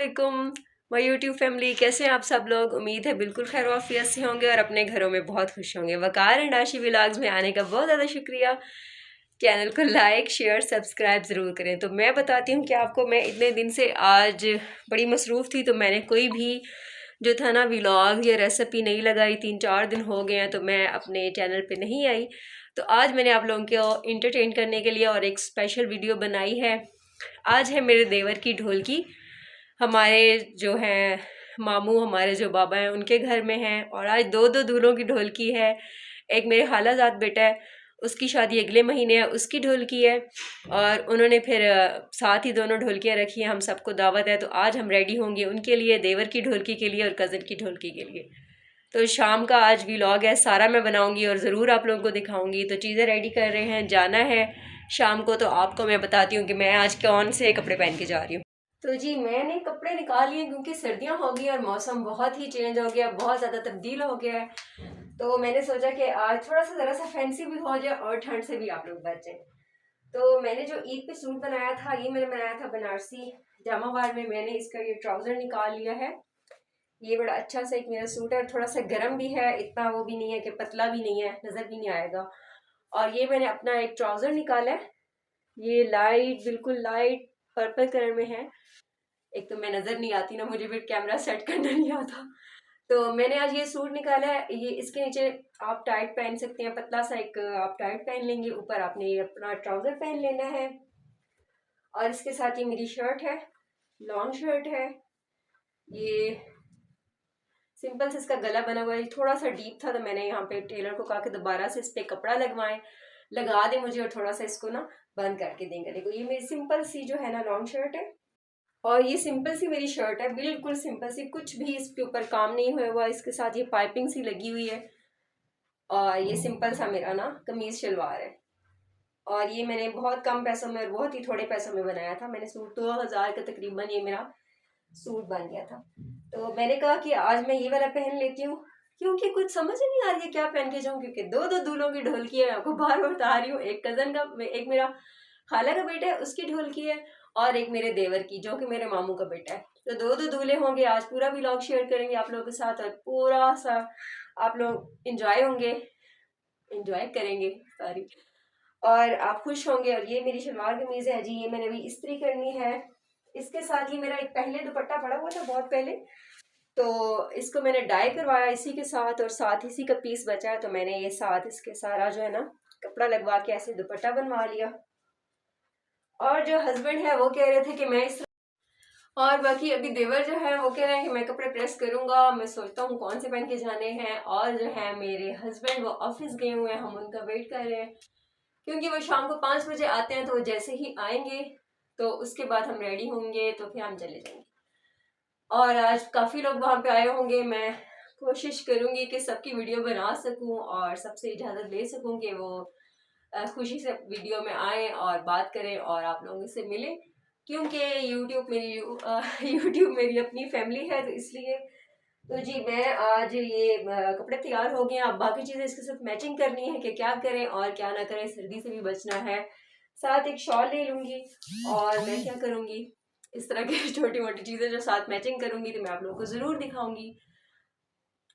वालेकुम my YouTube family. कैसे हैं आप सब लोग? उम्मीद है बिल्कुल खैर वाफियत से होंगे और अपने घरों में बहुत खुश होंगे। वकार एंड आशी व्लॉग्स में आने का बहुत ज़्यादा शुक्रिया। चैनल को लाइक शेयर सब्सक्राइब ज़रूर करें। तो मैं बताती हूँ कि आपको, मैं इतने दिन से आज बड़ी मसरूफ़ थी, तो मैंने कोई भी जो था ना व्लॉग या रेसिपी नहीं लगाई। 3-4 दिन हो गए हैं तो मैं अपने चैनल पे नहीं आई। तो आज मैंने आप लोगों को इंटरटेन करने के लिए और एक स्पेशल वीडियो बनाई है। आज है मेरे देवर की ढोलकी। हमारे जो हैं मामू, हमारे जो बाबा हैं, उनके घर में हैं और आज दो दो दूल्हों की ढोलकी है। एक मेरे खालाजाद बेटा है, उसकी शादी अगले महीने है, उसकी ढोलकी है। और उन्होंने फिर साथ ही दोनों ढोलकियाँ रखी हैं। हम सबको दावत है तो आज हम रेडी होंगे उनके लिए, देवर की ढोलकी के लिए और कज़न की ढोलकी के लिए। तो शाम का आज व्लॉग है, सारा मैं बनाऊंगी और ज़रूर आप लोगों को दिखाऊंगी। तो चीज़ें रेडी कर रहे हैं, जाना है शाम को। तो आपको मैं बताती हूँ कि मैं आज कौन से कपड़े पहन के जा रही हूँ। तो जी मैंने कपड़े निकाल लिए क्योंकि सर्दियाँ हो गई और मौसम बहुत ही चेंज हो गया, बहुत ज़्यादा तब्दील हो गया है। तो मैंने सोचा कि आज थोड़ा सा ज़रा सा फैंसी भी हो जाए और ठंड से भी आप लोग बच जाएं। तो मैंने जो ईद पे सूट बनाया था, ये मैंने बनाया था बनारसी जामावार में। मैंने इसका ये ट्राउज़र निकाल लिया है। ये बड़ा अच्छा सा एक मेरा सूट है और थोड़ा सा गर्म भी है, इतना वो भी नहीं है कि पतला भी नहीं है, नज़र भी नहीं आएगा। और ये मैंने अपना एक ट्राउज़र निकाला है, ये लाइट, बिल्कुल लाइट पर्पल कलर में है। एक तो मैं नज़र नहीं आती ना, मुझे फिर कैमरा सेट करना नहीं आता। तो मैंने आज ये सूट निकाला है। ये इसके नीचे आप टाइट पहन सकते हैं, पतला सा एक आप टाइट पहन लेंगे, ऊपर आपने ये अपना ट्राउज़र पहन लेना है। और इसके साथ ये मेरी शर्ट है, लॉन्ग शर्ट है। ये सिंपल से इसका गला बना हुआ है, थोड़ा सा डीप था तो मैंने यहाँ पे टेलर को कहा कि दोबारा से इस पर कपड़ा लगा दे मुझे और थोड़ा सा इसको ना बंद करके देंगे। देखो ये मेरी सिंपल सी जो है ना लॉन्ग शर्ट है और ये सिंपल सी मेरी शर्ट है, बिल्कुल सिंपल सी, कुछ भी इसके ऊपर काम नहीं हुआ हुआ। इसके साथ ये पाइपिंग सी लगी हुई है और ये सिंपल सा मेरा ना कमीज शलवार है। और ये मैंने बहुत कम पैसों में और बहुत ही थोड़े पैसों में बनाया था। मैंने सूट 2000 का तकरीबन ये मेरा सूट बन गया था। तो मैंने कहा कि आज मैं ये वाला पहन लेती हूँ क्योंकि कुछ समझ ही नहीं आ रही है क्या पहन के जाऊँ, क्योंकि दो दो दूल्हों की ढोलकी है। आपको बार बार बता रही हूँ, एक कज़न का, एक मेरा खाला का बेटा है उसकी ढोलकी है और एक मेरे देवर की जो कि मेरे मामू का बेटा है। तो दो दो दूल्हे होंगे। आज पूरा व्लॉग शेयर करेंगे आप लोगों के साथ और पूरा सा आप लोग इंजॉय होंगे, इंजॉय करेंगे सॉरी, और आप खुश होंगे। और ये मेरी शलवार कमीज है जी, ये मैंने अभी इस्त्री करनी है। इसके साथ ही मेरा एक पहले दुपट्टा पड़ा हुआ था बहुत पहले, तो इसको मैंने डाई करवाया इसी के साथ और साथ इसी का पीस बचा है तो मैंने ये साथ इसके सारा जो है ना कपड़ा लगवा के ऐसे दुपट्टा बनवा लिया। और जो हस्बैंड है वो कह रहे थे कि मैं इस, और बाकी अभी देवर जो है वो कह रहे हैं कि मैं कपड़े प्रेस करूंगा, मैं सोचता हूँ कौन से पहन के जाने हैं। और जो है मेरे हस्बैंड वो ऑफिस गए हुए हैं, हम उनका वेट कर रहे हैं क्योंकि वो शाम को 5 बजे आते हैं। तो वो जैसे ही आएंगे तो उसके बाद हम रेडी होंगे तो फिर हम चले जाएंगे। और आज काफ़ी लोग वहाँ पे आए होंगे। मैं कोशिश करूँगी कि सबकी वीडियो बना सकूँ और सबसे इजाज़त ले सकूँ कि वो खुशी से वीडियो में आए और बात करें और आप लोगों से मिलें, क्योंकि यूट्यूब मेरी अपनी फैमिली है। तो इसलिए तो जी मैं आज ये कपड़े तैयार हो गए हैं। अब बाकी चीज़ें इसके साथ मैचिंग करनी है कि क्या करें और क्या ना करें, सर्दी से भी बचना है। साथ एक शॉल ले लूँगी और मैं क्या करूँगी, इस तरह की छोटी मोटी चीज़ें जो साथ मैचिंग करूँगी तो मैं आप लोगों को ज़रूर दिखाऊंगी,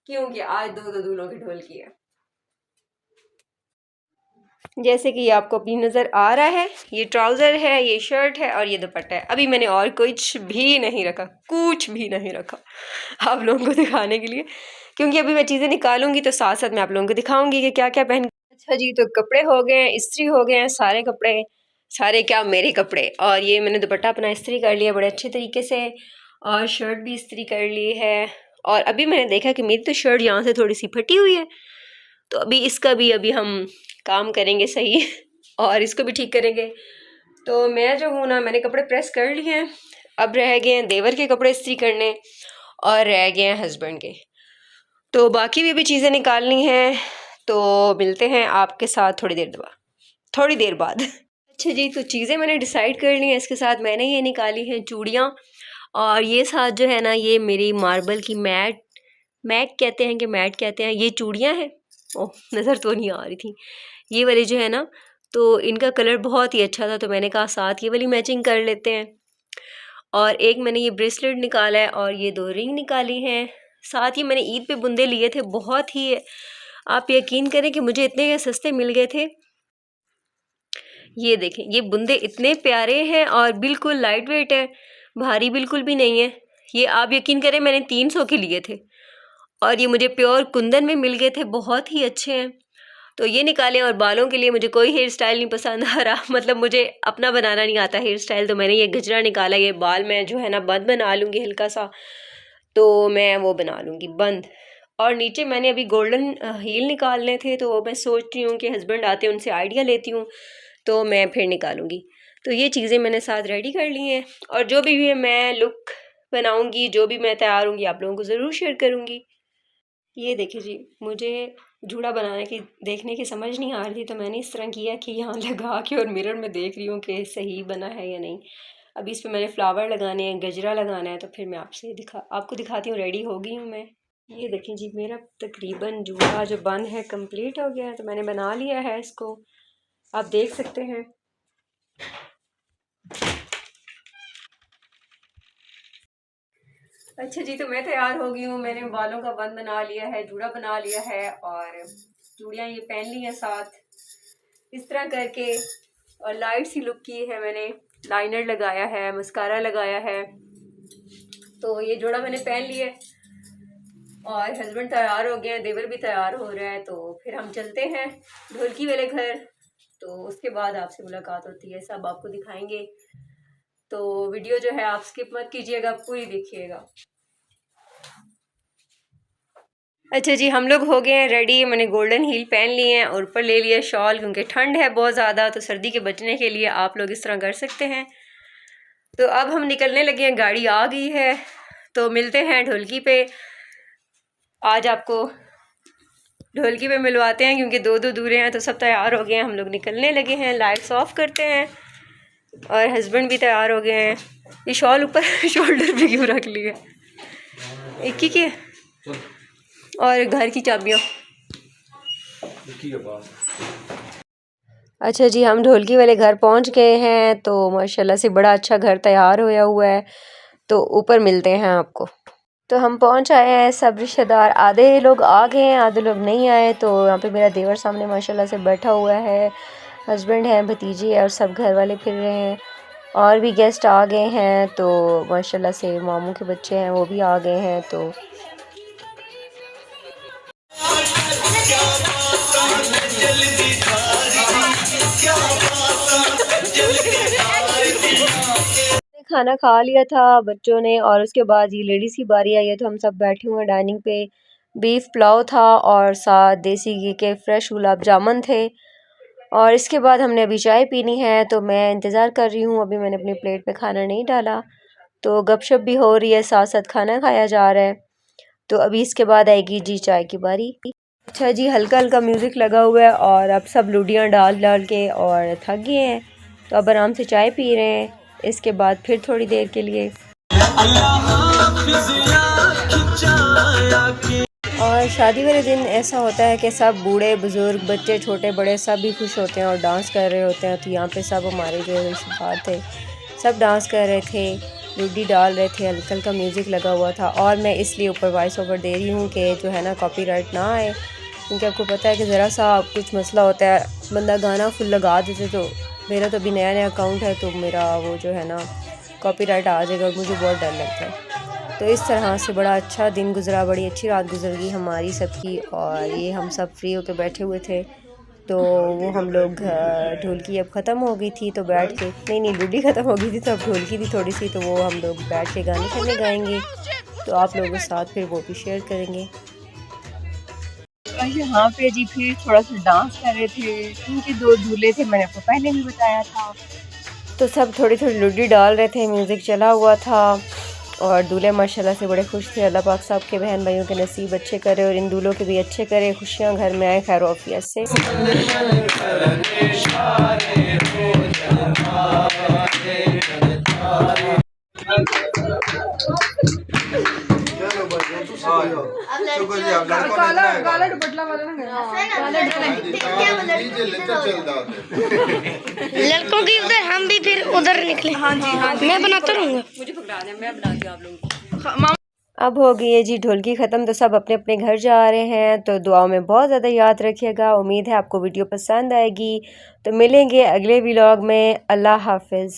क्योंकि आज दो दो दूल्हों की ढोलकी है। जैसे कि ये आपको अपनी नज़र आ रहा है, ये ट्राउज़र है, ये शर्ट है और ये दुपट्टा है। अभी मैंने और कुछ भी नहीं रखा, कुछ भी नहीं रखा आप लोगों को दिखाने के लिए, क्योंकि अभी मैं चीज़ें निकालूंगी तो साथ साथ मैं आप लोगों को दिखाऊंगी कि क्या क्या पहन। अच्छा जी, तो कपड़े हो गए हैं, इस्त्री हो गए हैं, सारे कपड़े, सारे क्या मेरे कपड़े। और ये मैंने दुपट्टा अपना इस्त्री कर लिया बड़े अच्छे तरीके से और शर्ट भी इस्त्री कर ली है। और अभी मैंने देखा कि मेरी तो शर्ट यहाँ से थोड़ी सी फटी हुई है, तो अभी इसका भी अभी हम काम करेंगे सही और इसको भी ठीक करेंगे। तो मैं जो हूँ ना, मैंने कपड़े प्रेस कर लिए हैं, अब रह गए हैं देवर के कपड़े इस्त्री करने और रह गए हैं हस्बैंड के। तो बाकी भी अभी चीज़ें निकालनी हैं, तो मिलते हैं आपके साथ थोड़ी देर बाद। अच्छा जी, तो चीज़ें मैंने डिसाइड कर ली हैं। इसके साथ मैंने ये निकाली हैं चूड़ियाँ और ये साथ जो है ना ये मेरी मार्बल की मैट कहते हैं कि मैट कहते हैं, ये चूड़ियाँ हैं। ओह नज़र तो नहीं आ रही थी ये वाली जो है ना, तो इनका कलर बहुत ही अच्छा था तो मैंने कहा साथ ये वाली मैचिंग कर लेते हैं। और एक मैंने ये ब्रेसलेट निकाला है और ये 2 रिंग निकाली हैं। साथ ही मैंने ईद पे बुंदे लिए थे, बहुत ही, आप यकीन करें कि मुझे इतने सस्ते मिल गए थे। ये देखें, ये बुंदे इतने प्यारे हैं और बिल्कुल लाइट वेट है, भारी बिल्कुल भी नहीं है। ये आप यकीन करें मैंने 300 के लिए थे और ये मुझे प्योर कुंदन में मिल गए थे, बहुत ही अच्छे हैं। तो ये निकाले। और बालों के लिए मुझे कोई हेयर स्टाइल नहीं पसंद आ रहा, मतलब मुझे अपना बनाना नहीं आता हेयर स्टाइल, तो मैंने ये गजरा निकाला। ये बाल मैं जो है ना बंद बना लूँगी हल्का सा, तो मैं वो बना लूँगी बंद। और नीचे मैंने अभी गोल्डन हील निकालने थे, तो वो मैं सोच रही हूँ कि हस्बैंड आते हैं उनसे आइडिया लेती हूँ, तो मैं फिर निकालूँगी। तो ये चीज़ें मैंने साथ रेडी कर ली हैं और जो भी मैं लुक बनाऊँगी, जो भी मैं तैयार होंगी, आप लोगों को ज़रूर शेयर करूँगी। ये देखिए जी, मुझे जूड़ा बनाने की देखने की समझ नहीं आ रही थी, तो मैंने इस तरह किया कि यहाँ लगा के और मिरर में देख रही हूँ कि सही बना है या नहीं। अभी इस पे मैंने फ्लावर लगाने हैं, गजरा लगाना है, तो फिर मैं आपको दिखाती हूँ। रेडी हो गई हूँ मैं। ये देखें जी, मेरा तकरीबन जूड़ा जो बन है कंप्लीट हो गया है, तो मैंने बना लिया है इसको, आप देख सकते हैं। अच्छा जी, तो मैं तैयार हो गई हूँ। मैंने बालों का बन बना लिया है, जूड़ा बना लिया है और चूड़ियाँ ये पहन ली हैं साथ इस तरह करके। और लाइट सी लुक की है मैंने, लाइनर लगाया है, मस्कारा लगाया है, तो ये जोड़ा मैंने पहन लिया है। और हस्बैंड तैयार हो गए हैं, देवर भी तैयार हो रहा है, तो फिर हम चलते हैं ढोलकी वाले घर। तो उसके बाद आपसे मुलाकात होती है, सब आपको दिखाएंगे। तो वीडियो जो है आप स्किप मत कीजिएगा, पूरी देखिएगा। अच्छा जी, हम लोग हो गए हैं रेडी। मैंने गोल्डन हील पहन लिए हैं और ऊपर ले लिया शॉल, क्योंकि ठंड है बहुत ज़्यादा, तो सर्दी के बचने के लिए आप लोग इस तरह कर सकते हैं। तो अब हम निकलने लगे हैं, गाड़ी आ गई है, तो मिलते हैं ढोलकी पे। आज आपको ढोलकी पे मिलवाते हैं, क्योंकि 2-2 दूरे हैं। तो सब तैयार हो गए हैं, हम लोग निकलने लगे हैं। लाइट्स ऑफ करते हैं और हस्बैंड भी तैयार हो गए हैं। ये शॉल ऊपर शोल्डर पे क्यों रख लिए, एक ही के, और घर की चाबियाँ। अच्छा जी, हम ढोलकी वाले घर पहुंच गए हैं। तो माशाल्लाह से बड़ा अच्छा घर तैयार होया हुआ है, तो ऊपर मिलते हैं आपको। तो हम पहुंच आए हैं, सब रिश्तेदार, आधे लोग आ गए हैं, आधे लोग नहीं आए। तो यहाँ पे मेरा देवर सामने माशाल्लाह से बैठा हुआ है, हस्बैंड है, भतीजी है और सब घर वाले फिर रहे हैं। और भी गेस्ट आ गए हैं, तो माशाल्लाह से मामू के बच्चे हैं वो भी आ गए हैं। तो खाना खा लिया था बच्चों ने और उसके बाद ये लेडीज़ की बारी आई है, तो हम सब बैठे हुए हैं डाइनिंग पे। बीफ पुलाव था और साथ देसी घी के फ्रेश गुलाब जामुन थे। और इसके बाद हमने अभी चाय पीनी है, तो मैं इंतज़ार कर रही हूँ। अभी मैंने अपनी प्लेट पे खाना नहीं डाला, तो गपशप भी हो रही है, साथ साथ खाना खाया जा रहा है। तो अभी इसके बाद आएगी जी चाय की बारी। अच्छा जी, हल्का हल्का म्यूज़िक लगा हुआ है और अब सब लुडियाँ डाल डाल के और थक गए हैं, तो अब आराम से चाय पी रहे हैं। इसके बाद फिर थोड़ी देर के लिए और शादी वाले दिन ऐसा होता है कि सब बूढ़े बुज़ुर्ग, बच्चे, छोटे बड़े सब भी खुश होते हैं और डांस कर रहे होते हैं। तो यहाँ पे सब हमारे जो रिश्तेदार थे सब डांस कर रहे थे, लुडी डाल रहे थे, हल्का हल्का म्यूज़िक लगा हुआ था। और मैं इसलिए ऊपर वॉइस ओवर दे रही हूँ कि जो है ना कॉपीराइट ना आए, क्योंकि आपको पता है कि ज़रा सा कुछ मसला होता है, बंदा गाना फुल लगा देते। तो मेरा तो अभी नया नया अकाउंट है, तो मेरा वो जो है ना कॉपीराइट आ जाएगा और मुझे बहुत डर लगता है। तो इस तरह से बड़ा अच्छा दिन गुजरा, बड़ी अच्छी रात गुजर गई हमारी सबकी। और ये हम सब फ्री होकर बैठे हुए थे, तो वो हम लोग ढोलकी अब ख़त्म हो गई थी, तो बैठ के नहीं लूडी ख़त्म हो गई थी, तो अब ढोलकी थी थोड़ी सी, तो वो हम लोग बैठ के गाने शाने गाएंगे, तो आप लोगों के साथ फिर वो भी शेयर करेंगे। यहाँ पे जी फिर थोड़ा सा डांस कर रहे थे, क्योंकि 2 दूल्हे थे, मैंने आपको पहले भी बताया था। तो सब थोड़ी थोड़ी लुडी डाल रहे थे, म्यूज़िक चला हुआ था और दूल्हे माशाल्लाह से बड़े खुश थे। अल्लाह पाक सब के बहन भाइयों के नसीब अच्छे करे और इन दूल्हों के भी अच्छे करे, खुशियाँ घर में आए खैर आफियत से। काला दुपट्टा वाला ना लड़कों की उधर, हम भी फिर उधर निकले। हाँ जी हाँ, मैं बनाता रहूँगा। मुझे पकड़ा दें, मैं बनाती हूँ आप लोग। अब हो गई है जी ढोलकी ख़त्म, तो सब अपने अपने घर जा रहे हैं। तो दुआओं में बहुत ज़्यादा याद रखिएगा। उम्मीद है आपको वीडियो पसंद आएगी। तो मिलेंगे अगले व्लॉग में। अल्लाह हाफिज़।